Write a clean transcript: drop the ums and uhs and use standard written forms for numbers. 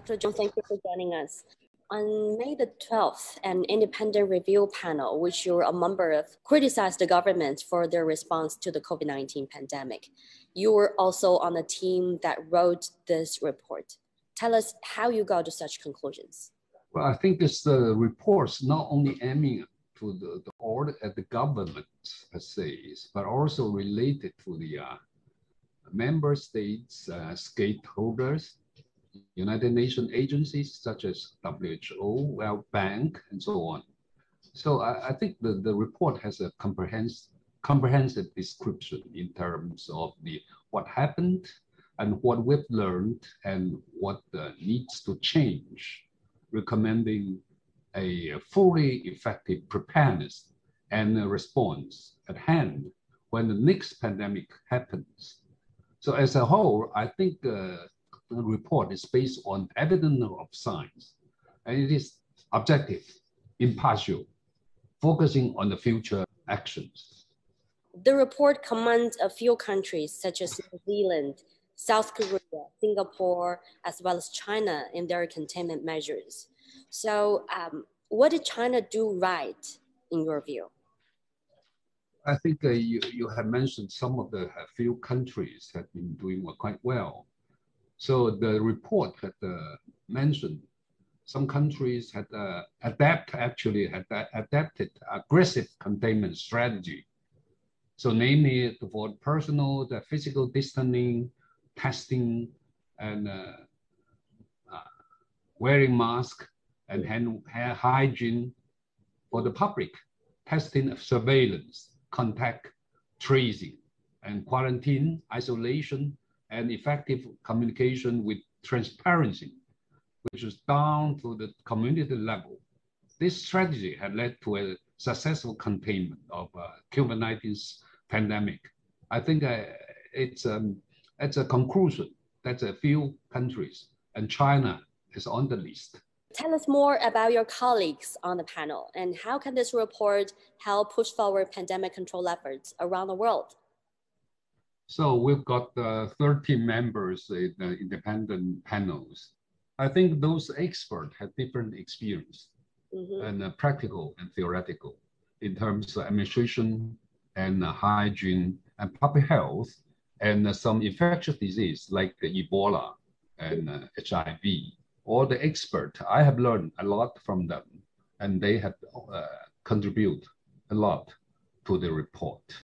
Dr. Zhong, thank you for joining us. On May the 12th, an independent review panel, which you're a member of, criticized the government for their response to the COVID-19 pandemic. You were also on the team that wrote this report. Tell us how you got to such conclusions. Well, I think this report's not only aiming to the order at the government per se, but also related to the member states, stakeholders, United Nations agencies such as WHO, World Bank, and so on. So I think the report has a comprehensive description in terms of what happened and what we've learned and what needs to change, recommending a fully effective preparedness and a response at hand when the next pandemic happens. So as a whole, I think the report is based on evidence of science, and it is objective, impartial, focusing on the future actions. The report commends a few countries such as New Zealand, South Korea, Singapore, as well as China in their containment measures. So what did China do right, in your view? I think you have mentioned some of the few countries have been doing quite well. So the report had mentioned some countries had adapted aggressive containment strategy. So namely for personal, the physical distancing, testing, and wearing mask and hand hygiene. For the public, testing, surveillance, contact tracing, and quarantine, isolation, and effective communication with transparency, which is down to the community level. This strategy had led to a successful containment of COVID-19 pandemic. I think it's a conclusion that a few countries, and China is on the list. Tell us more about your colleagues on the panel and how can this report help push forward pandemic control efforts around the world? So we've got 13 members in the independent panels. I think those experts have different experience and practical and theoretical in terms of administration and hygiene and public health and some infectious disease like the Ebola and HIV. All the experts, I have learned a lot from them, and they have contributed a lot to the report.